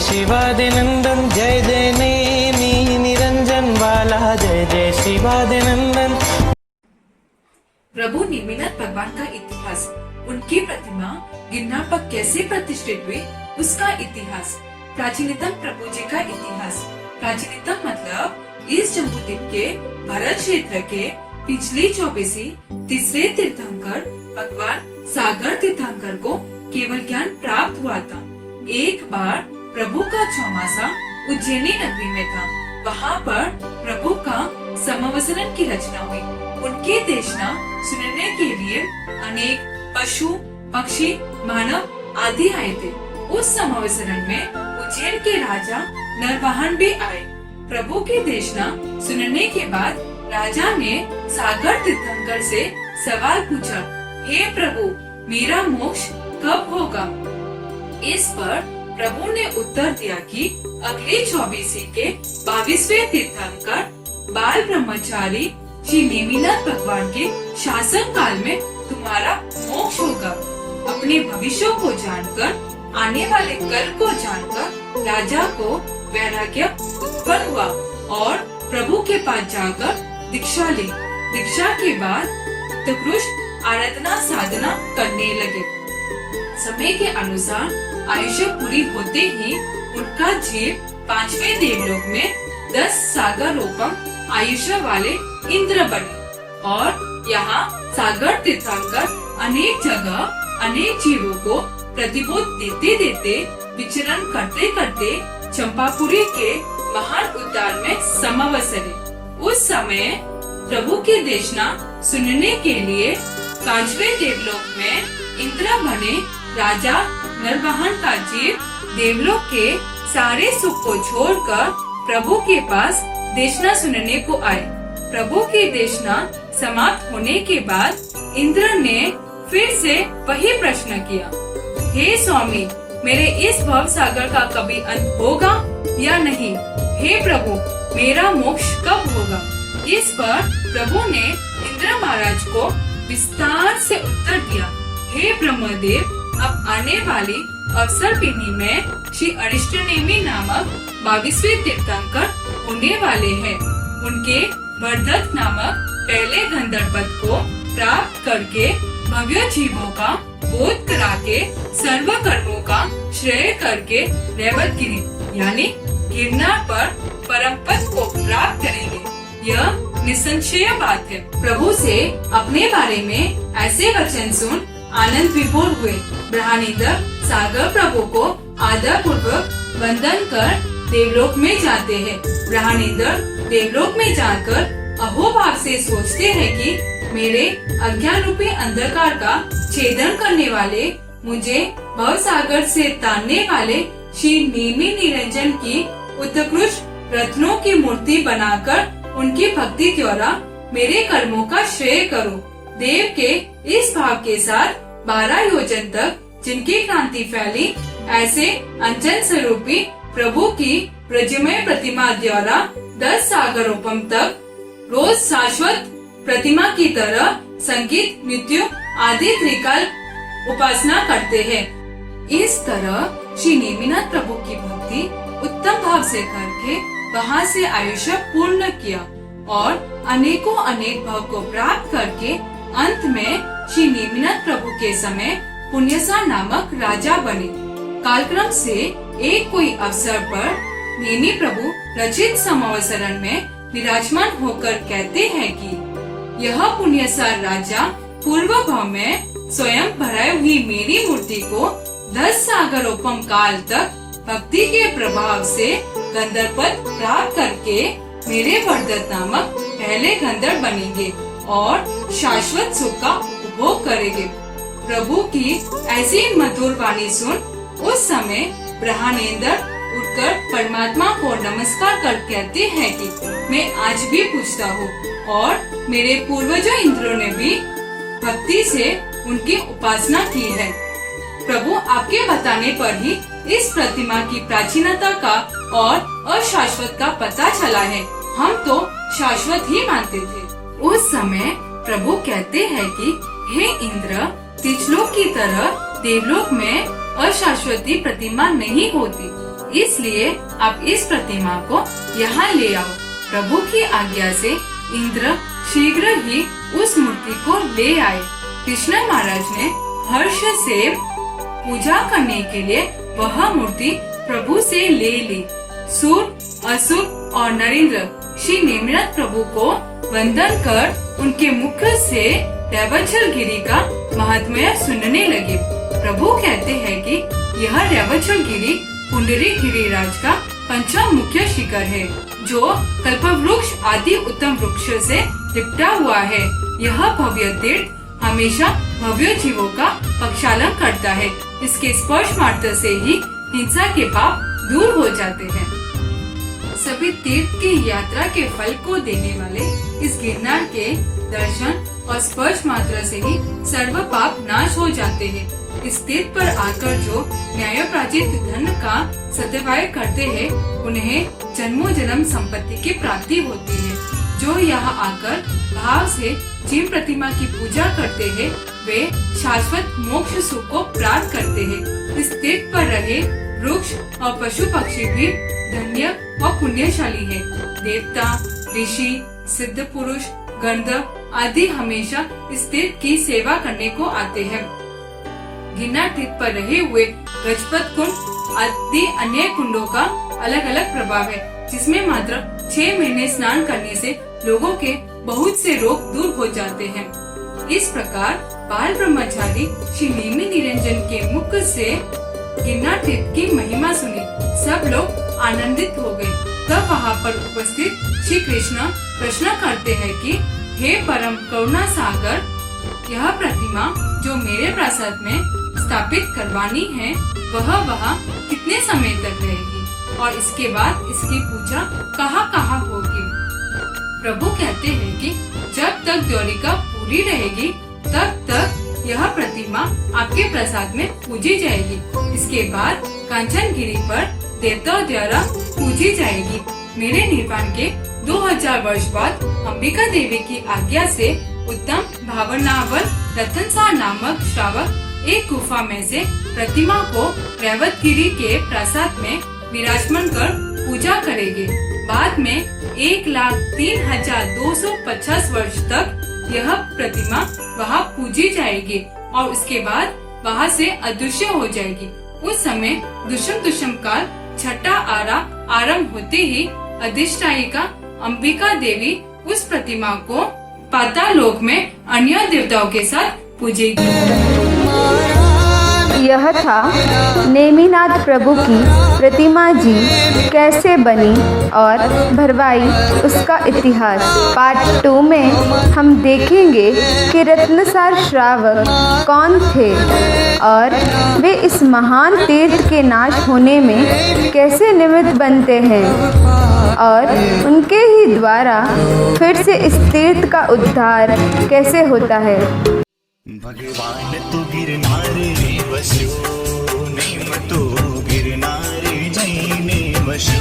शिवादिनंदन जय जय नेमी निरंजन वाला जय जय शिवादिनंदन। प्रभु नेमिनाथ भगवान का इतिहास, उनकी प्रतिमा गिरनार पर कैसे प्रतिष्ठित हुई उसका इतिहास। प्राचीनतम प्रभु जी का इतिहास। प्राचीनतम मतलब इस जम्बूद्वीप के भारत क्षेत्र के पिछली 24वीं तीसरे तीर्थंकर भगवान सागर तीर्थंकर को केवल ज्ञान प्राप्त हुआ था। एक बार प्रभु का चौमासा उज्जैनी नगरी में था। वहाँ पर प्रभु का समवसरण की रचना हुई। उनके देशना सुनने के लिए अनेक पशु पक्षी मानव आदि आए थे। उस समवसरण में उज्जैन के राजा नरवाहन भी आए। प्रभु की देशना सुनने के बाद राजा ने सागर तीर्थंकर से सवाल पूछा, हे प्रभु, मेरा मोक्ष कब होगा? इस पर प्रभु ने उत्तर दिया कि अगली 24वीं के 22वें तीर्थंकर बाल ब्रह्मचारी श्री नेमिनाथ भगवान के शासन काल में तुम्हारा मोक्ष होगा। अपने भविष्य को जानकर, आने वाले कल को जानकर राजा को वैराग्य उत्पन्न हुआ और प्रभु के पास जाकर दीक्षा ली। दीक्षा के बाद उत्कृष्ट आराधना साधना करने लगे। समय के अनुसार आयुष्य पूरी होते ही उनका जीव 5वें देवलोक में 10 सागरोपम आयुष्य वाले इंद्र बने और यहाँ सागर तीर्थंकर अनेक जगह अनेक जीवों को प्रतिबोध देते देते विचरण करते करते चंपापुरी के महान उद्यान में समवसरे। उस समय प्रभु की देशना सुनने के लिए 5वें देवलोक में इंद्र बने राजा नरवाहन का जीव देवलोक के सारे सुख को छोड़कर प्रभु के पास देशना सुनने को आए। प्रभु की देशना समाप्त होने के बाद इंद्र ने फिर से वही प्रश्न किया, हे स्वामी, मेरे इस भव सागर का कभी अंत होगा या नहीं? हे प्रभु, मेरा मोक्ष कब होगा? इस पर प्रभु ने इंद्र महाराज को विस्तार से उत्तर दिया, हे ब्रह्मदेव, अब आने वाली अवसर पिनी में श्री अरिष्टनेमि नामक 22वें तीर्थंकर होने वाले हैं। उनके वर्धत नामक पहले गंधर्व पद को प्राप्त करके भव्य जीवों का बोध करा के सर्व कर्मों का श्रेय करके रेवतगिरी यानी गिरनार पर परम पद को प्राप्त करेंगे। यह निसंशय बात है। प्रभु से अपने बारे में ऐसे वचन सुन आनंद विभोर हुए। ब्रह्मानंद सागर प्रभु को आदर पूर्वक वंदन कर देवलोक में जाते हैं। ब्रह्मानंद देवलोक में जाकर अहोभाव से सोचते हैं कि मेरे अज्ञान रूपी अंधकार का छेदन करने वाले, मुझे भव सागर से तारने वाले श्री नेमि निरंजन की उत्कृष्ट रत्नों की मूर्ति बनाकर उनकी भक्ति द्वारा मेरे कर्मों का श्रेय करो। देव के इस भाव के साथ 12 योजन तक जिनकी क्रांति फैली, ऐसे अंजन स्वरूपी प्रभु की प्रजमय प्रतिमा द्वारा 10 सागरोपम तक रोज शाश्वत प्रतिमा की तरह संगीत नृत्य आदि त्रिकाल उपासना करते हैं। इस तरह श्री नेमिनाथ प्रभु की भक्ति उत्तम भाव से करके वहाँ से आयुष्य पूर्ण किया और अनेकों अनेक भाव को प्राप्त करके अंत में श्री नेमिनाथ प्रभु के समय पुण्यसा नामक राजा बने। कालक्रम से एक कोई अवसर पर नेमि प्रभु रचित समवसरण में विराजमान होकर कहते हैं कि यह पुण्यसा राजा पूर्व भाव में स्वयं भराई हुई मेरी मूर्ति को 10 सागरोपम काल तक भक्ति के प्रभाव से गंधर्व पद प्राप्त करके मेरे वर्धत नामक पहले गंधर्व बनेंगे और शाश्वत सुख का उपभोग करेंगे। प्रभु की ऐसी मधुर वाणी सुन उस समय ब्रह्मानंद उठकर परमात्मा को नमस्कार कर कहते हैं कि मैं आज भी पूछता हूँ और मेरे पूर्वजों इंद्रों ने भी भक्ति से उनकी उपासना की है। प्रभु आपके बताने पर ही इस प्रतिमा की प्राचीनता का और अशाश्वत का पता चला है। हम तो शाश्वत ही मानते थे। उस समय प्रभु कहते हैं कि हे इंद्र, तिछलोक की तरह देवलोक में अशाश्वती प्रतिमा नहीं होती। इसलिए आप इस प्रतिमा को यहाँ ले आओ। प्रभु की आज्ञा से इंद्र शीघ्र ही उस मूर्ति को ले आए। कृष्ण महाराज ने हर्ष से पूजा करने के लिए वह मूर्ति प्रभु से ले ली। सुर, असुर और नरेंद्र श्री नेमिनाथ प्रभु को वंदन कर उनके मुख से रेवचल गिरी का महात्म्य सुनने लगे। प्रभु कहते हैं कि यह रेवचल गिरी पुंडरी गिरिराज का पंचम मुख्य शिखर है, जो कल्पवृक्ष आदि उत्तम वृक्ष से लिपटा हुआ है। यह भव्य तीर्थ हमेशा भव्य जीवों का प्रक्षालन करता है। इसके स्पर्श मात्र से ही हिंसा के पाप दूर हो जाते हैं। सभी तीर्थ की यात्रा के फल को देने वाले इस गिरनार के दर्शन और स्पर्श मात्र से ही सर्व पाप नाश हो जाते हैं। इस तीर्थ पर आकर जो न्यायोपार्जित धन का सदुपयोग करते हैं, उन्हें जन्मों जन्म संपत्ति की प्राप्ति होती है। जो यहाँ आकर भाव से जिन प्रतिमा की पूजा करते हैं, वे शाश्वत मोक्ष सुख को प्राप्त करते हैं। इस तीर्थ पर रहे वृक्ष और पशु पक्षी भी धन्य और पुण्यशाली है। देवता, ऋषि, सिद्ध पुरुष, गंधर्व आदि हमेशा इस तीर्थ की सेवा करने को आते हैं। गिरनार तीर्थ पर रहे हुए गजपत कुंड आदि अन्य कुंडों का अलग अलग प्रभाव है, जिसमें मात्र 6 महीने स्नान करने से लोगों के बहुत से रोग दूर हो जाते हैं। इस प्रकार बाल ब्रह्मचारी श्री नेमि निरंजन के मुख से गिरनार तीर्थ की महिमा सुनी। सब लोग आनंदित हो गए। तब वहाँ पर उपस्थित श्री कृष्ण प्रश्न करते हैं कि हे परम करुणा सागर, यह प्रतिमा जो मेरे प्रासाद में स्थापित करवानी है, वह कितने समय तक रहेगी और इसके बाद इसकी पूजा कहाँ होगी? प्रभु कहते हैं कि जब तक द्वारिका पूरी रहेगी, तब तक यह प्रतिमा आपके प्रसाद में पूजी जाएगी। इसके बाद कांचनगिरी पर देवताओं द्वारा पूजी जाएगी। मेरे निर्वाण के 2000 वर्ष बाद अंबिका देवी की आज्ञा से उत्तम भावनावल रतनसार नामक श्रावक एक गुफा में से प्रतिमा को रेवतगिरी के प्रसाद में विराजमान कर पूजा करेंगे। बाद में 1,03,250 वर्ष तक यह प्रतिमा वहाँ पूजी जाएगी और उसके बाद वहाँ से अदृश्य हो जाएगी। उस समय दुष्म काल छठा आरा आरंभ होते ही अधिष्ठायिका अंबिका देवी उस प्रतिमा को पातालोक में अन्य देवताओं के साथ पूजेगी। यह था नेमिनाथ प्रभु की प्रतिमा जी कैसे बनी और भरवाई उसका इतिहास। पार्ट 2 में हम देखेंगे कि रत्नसार श्रावक कौन थे और वे इस महान तीर्थ के नाश होने में कैसे निमित्त बनते हैं और उनके ही द्वारा फिर से इस तीर्थ का उद्धार कैसे होता है। भगवान तू गिरनारे वसो, नेम तू गिरनारे जैने वसो।